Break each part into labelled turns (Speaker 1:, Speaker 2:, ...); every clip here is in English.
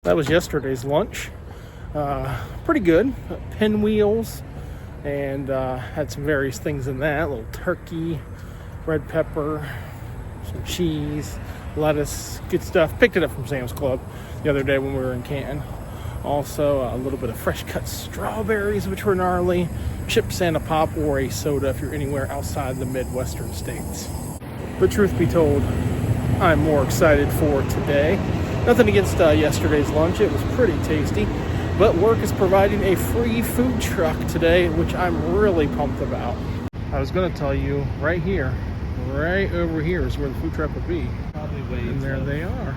Speaker 1: That was yesterday's lunch. Pretty good. Pinwheels, and had some various things in that. A little turkey, red pepper, some cheese, lettuce, good stuff. Picked it up from Sam's Club the other day when we were in Canton. Also, a little bit of fresh cut strawberries, which were gnarly, chips and a pop or a soda if you're anywhere outside the Midwestern states. But truth be told, I'm more excited for today. Nothing against yesterday's lunch. It was pretty tasty. But work is providing a free food truck today, which I'm really pumped about. I was going to tell you right here, right over here is where the food truck would be. And there they are.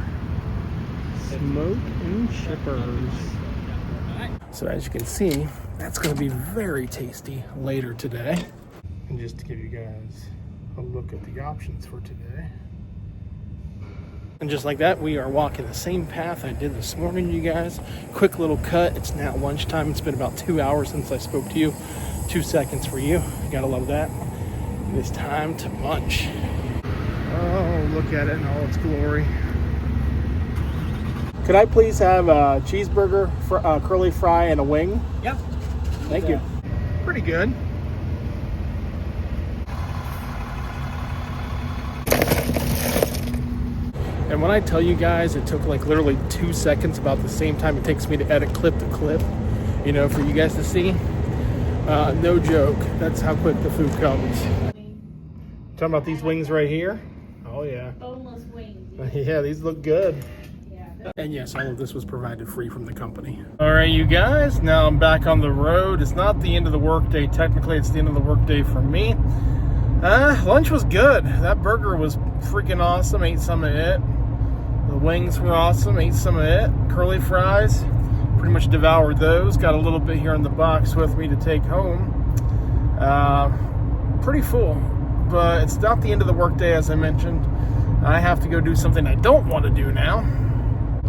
Speaker 1: Smoke and Chippers. So as you can see, that's going to be very tasty later today. And just to give you guys a look at the options for today. And just like that, we are walking the same path I did this morning, you guys. Quick little cut. It's now lunchtime. It's been about 2 hours since I spoke to you. 2 seconds for you. You gotta love that. It is time to munch. Oh, look at it in all its glory. Could I please have a cheeseburger, curly fry, and a wing?
Speaker 2: Yep.
Speaker 1: Thank you. Pretty good. And when I tell you guys it took like literally 2 seconds, about the same time it takes me to edit clip to clip, you know, for you guys to see. No joke. That's how quick the food comes. Talking about these wings right here? Oh yeah.
Speaker 2: Boneless wings.
Speaker 1: Yeah, these look good. And yes, all of this was provided free from the company. All right, you guys, now I'm back on the road. It's not the end of the workday. Technically, it's the end of the workday for me. Lunch was good. That burger was freaking awesome. Ate some of it. The wings were awesome. Ate some of it. Curly fries, pretty much devoured those. Got a little bit here in the box with me to take home. Pretty full, but it's not the end of the workday, as I mentioned. I have to go do something I don't want to do now.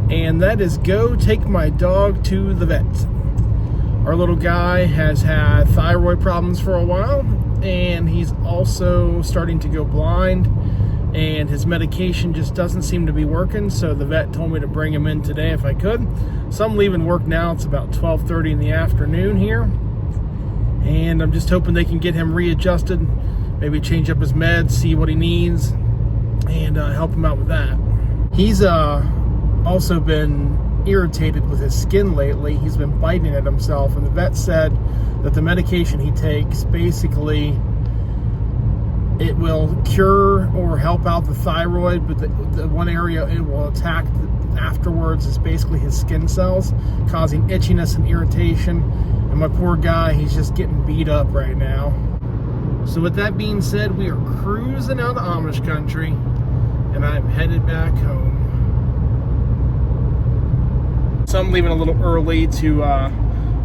Speaker 1: And that is go take my dog to the vet. Our little guy has had thyroid problems for a while, and he's also starting to go blind, and his medication just doesn't seem to be working, so the vet told me to bring him in today if I could. So I'm leaving work now. It's about 12:30 in the afternoon here, and I'm just hoping they can get him readjusted, maybe change up his meds, see what he needs, and help him out with that. He's also been irritated with his skin lately. He's been biting at himself, and the vet said that the medication he takes, basically it will cure or help out the thyroid, but the one area it will attack afterwards is basically his skin cells, causing itchiness and irritation. And my poor guy, he's just getting beat up right now. So with that being said, we are cruising out of Amish country, and I'm headed back home. So I'm leaving a little early to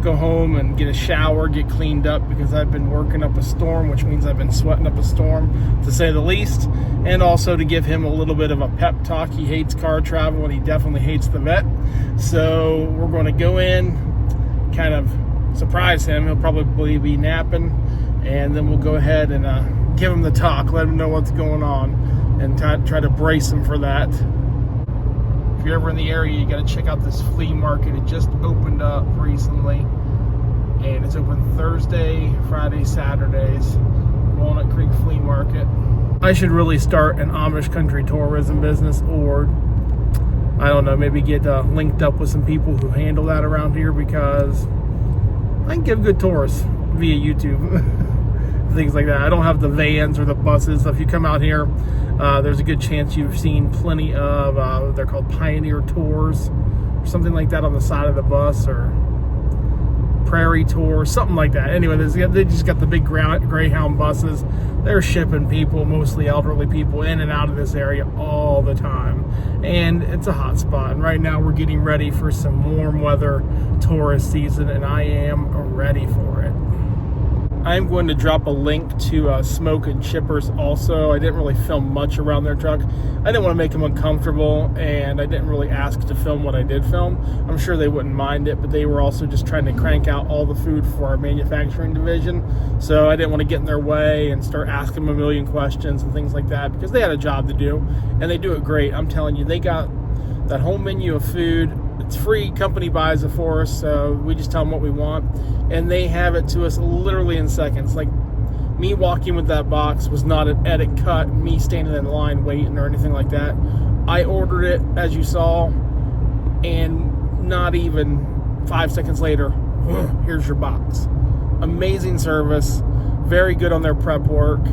Speaker 1: go home and get a shower, get cleaned up, because I've been working up a storm, which means I've been sweating up a storm, to say the least. And also to give him a little bit of a pep talk. He hates car travel, and he definitely hates the vet. So we're going to go in, kind of surprise him. He'll probably be napping, and then we'll go ahead and give him the talk, let him know what's going on, and try to brace him for that. If you're ever in the area, you got to check out this flea market. It just opened up recently, and it's open Thursday, Friday, Saturdays. Walnut Creek Flea Market. I should really start an Amish country tourism business, or I don't know, maybe get linked up with some people who handle that around here, because I can give good tours via YouTube. Things like that. I don't have the vans or the buses. So if you come out here, there's a good chance you've seen plenty of, they're called Pioneer Tours, or something like that on the side of the bus, or Prairie Tour, something like that. Anyway, they just got the big Greyhound buses. They're shipping people, mostly elderly people, in and out of this area all the time. And it's a hot spot. And right now we're getting ready for some warm weather tourist season, and I am ready for it. I'm going to drop a link to Smoke and Chippers also. I didn't really film much around their truck. I didn't want to make them uncomfortable, and I didn't really ask to film what I did film. I'm sure they wouldn't mind it, but they were also just trying to crank out all the food for our manufacturing division. So I didn't want to get in their way and start asking them a million questions and things like that, because they had a job to do, and they do it great. I'm telling you, they got that whole menu of food. It's free, company buys it for us, so we just tell them what we want, and they have it to us literally in seconds. Like, me walking with that box was not an edit cut, me standing in line waiting or anything like that. I ordered it, as you saw, and not even 5 seconds later, here's your box. Amazing service, very good on their prep work.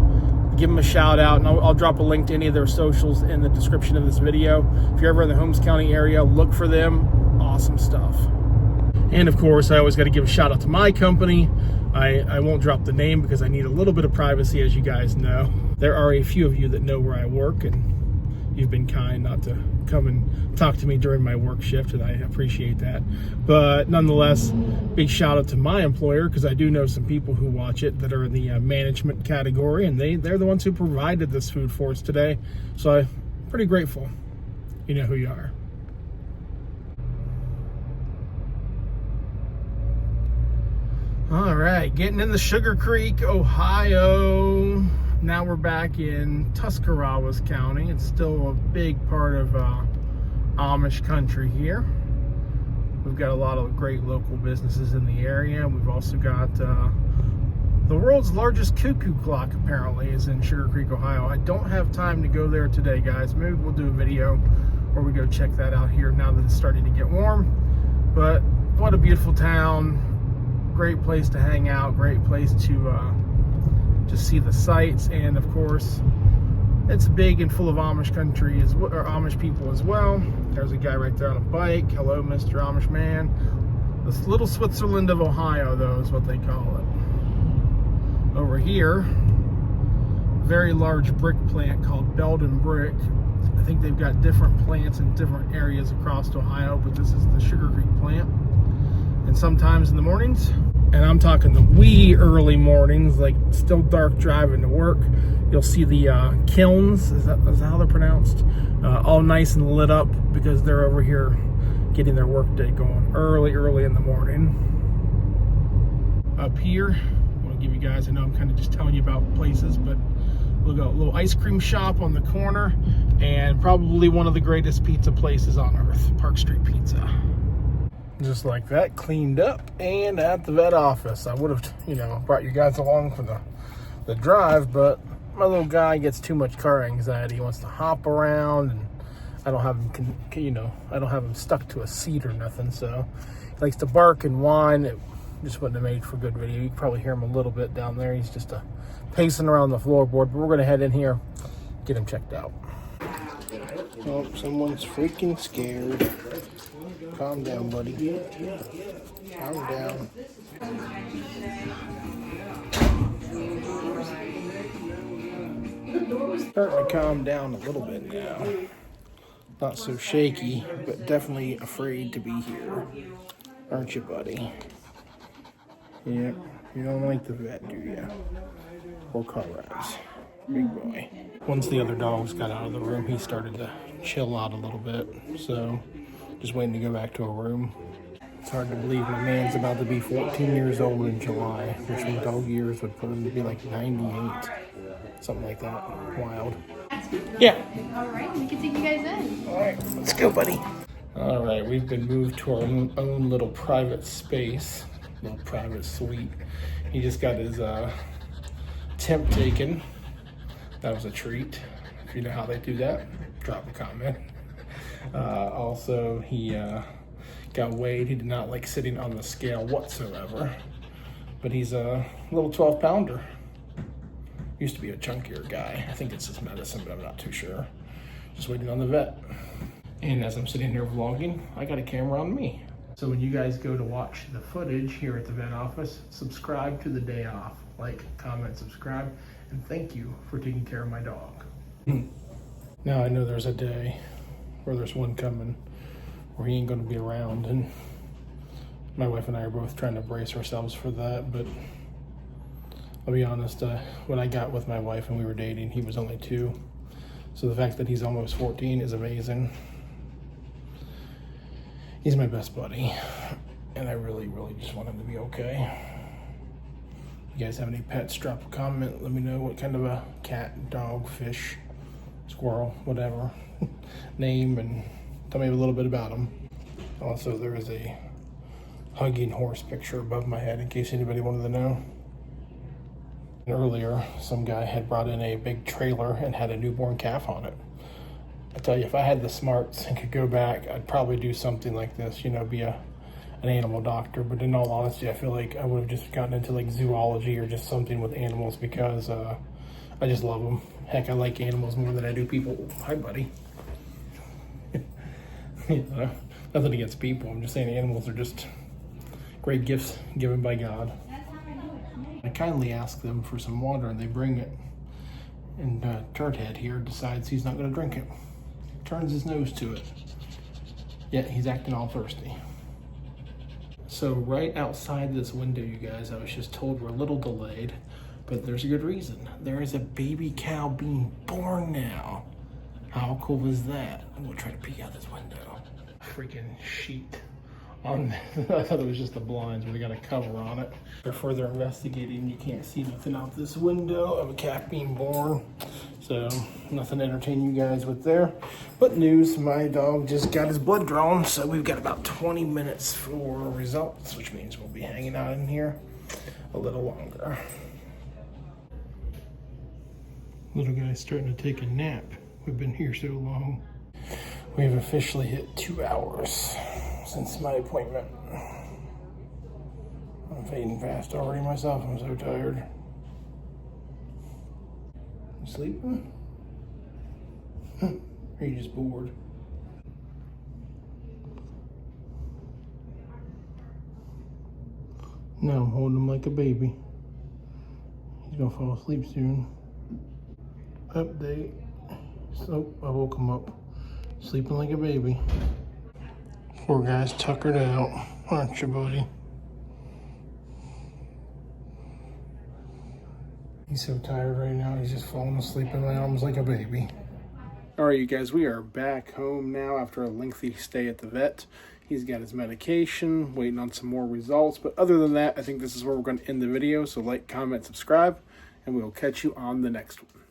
Speaker 1: Give them a shout out, and I'll drop a link to any of their socials in the description of this video. If you're ever in the Holmes County area, look for them. Awesome stuff. And of course, I always got to give a shout out to my company. I won't drop the name because I need a little bit of privacy, as you guys know. There are a few of you that know where I work, and you've been kind not to come and talk to me during my work shift, and I appreciate that. But nonetheless, big shout out to my employer, because I do know some people who watch it that are in the management category, and they're the ones who provided this food for us today. So I'm pretty grateful. You know who you are. All right, getting into Sugar Creek, Ohio. Now we're back in Tuscarawas County. It's still a big part of Amish country here. We've got a lot of great local businesses in the area. We've also got the world's largest cuckoo clock, apparently, is in Sugar Creek, Ohio. I don't have time to go there today, guys. Maybe we'll do a video where we go check that out here now that it's starting to get warm. But what a beautiful town. Great place to hang out. Great place to just see the sights. And of course, it's big and full of Amish country, or Amish people as well. There's a guy right there on a bike. Hello, Mr. Amish man. This little Switzerland of Ohio, though, is what they call it. Over here, very large brick plant called Belden Brick. I think they've got different plants in different areas across Ohio, but this is the Sugar Creek plant. And sometimes in the mornings, and I'm talking the wee early mornings, like still dark driving to work, you'll see the kilns, is that how they're pronounced? All nice and lit up because they're over here getting their work day going early in the morning. Up here, I want to give you guys, I know I'm kind of just telling you about places, but we've got a little ice cream shop on the corner, and probably one of the greatest pizza places on earth, Park Street Pizza. Just like that, cleaned up and at the vet office. I would have, brought you guys along for the drive, but my little guy gets too much car anxiety. He wants to hop around, and I don't have him, I don't have him stuck to a seat or nothing. So he likes to bark and whine. It just wouldn't have made for a good video. You can probably hear him a little bit down there. He's just pacing around the floorboard, but we're going to head in here, get him checked out. Oh, someone's freaking scared. Calm down, buddy. Calm down. Starting to calm down a little bit now. Not so shaky, but definitely afraid to be here. Aren't you, buddy? Yeah, you don't like the vet, do you? Or car rides. Big boy. Once the other dogs got out of the room, he started to chill out a little bit. So, just waiting to go back to a room. It's hard to believe my man's about to be 14 years old in July, which in dog years would put him to be like 98. Something like that. Wild. Yeah.
Speaker 2: All right, we can take you guys in.
Speaker 1: All right, let's go, buddy. All right, we've been moved to our own little private space, little private suite. He just got his temp taken. That was a treat. If you know how they do that, drop a comment. Also, he got weighed. He did not like sitting on the scale whatsoever, but he's a little 12-pounder. Used to be a chunkier guy. I think it's his medicine, but I'm not too sure. Just waiting on the vet. And as I'm sitting here vlogging, I got a camera on me. So when you guys go to watch the footage here at the vet office, subscribe to the day off. Like, comment, subscribe, and thank you for taking care of my dog. Now I know there's a day where there's one coming where he ain't gonna be around, and my wife and I are both trying to brace ourselves for that, but I'll be honest, when I got with my wife and we were dating, he was only 2. So the fact that he's almost 14 is amazing. He's my best buddy, and I really, really just want him to be okay. If you guys have any pets, drop a comment. Let me know what kind of a cat, dog, fish, squirrel, whatever name, and tell me a little bit about them. Also, there is a hugging horse picture above my head in case anybody wanted to know. And earlier, some guy had brought in a big trailer and had a newborn calf on it. I tell you, if I had the smarts and could go back, I'd probably do something like this, you know, be an animal doctor. But in all honesty, I feel like I would have just gotten into like zoology or just something with animals because I just love them. Heck, I like animals more than I do people. Hi, buddy. You know, nothing against people. I'm just saying animals are just great gifts given by God. I kindly ask them for some water and they bring it. And Turdhead here decides he's not going to drink it. Turns his nose to it. Yet he's acting all thirsty. So right outside this window, you guys, I was just told we're a little delayed, but there's a good reason. There is a baby cow being born now. How cool is that? I'm gonna try to peek out this window. Freaking sheet on I thought it was just the blinds, but they got a cover on it. For further investigating, you can't see nothing out this window of a calf being born. So nothing to entertain you guys with there. But news, my dog just got his blood drawn, so we've got about 20 minutes for results, which means we'll be hanging out in here a little longer. Little guy's starting to take a nap. We've been here so long. We have officially hit 2 hours since my appointment. I'm fading fast already myself. I'm so tired. You sleeping? Or are you just bored? No, I'm holding him like a baby. He's gonna fall asleep soon. Update. So I woke him up. Sleeping like a baby. Poor guy's tuckered out, aren't you, buddy? He's so tired right now, he's just falling asleep in my arms like a baby. All right, you guys, we are back home now after a lengthy stay at the vet. He's got his medication, waiting on some more results. But other than that, I think this is where we're going to end the video. So like, comment, subscribe, and we'll catch you on the next one.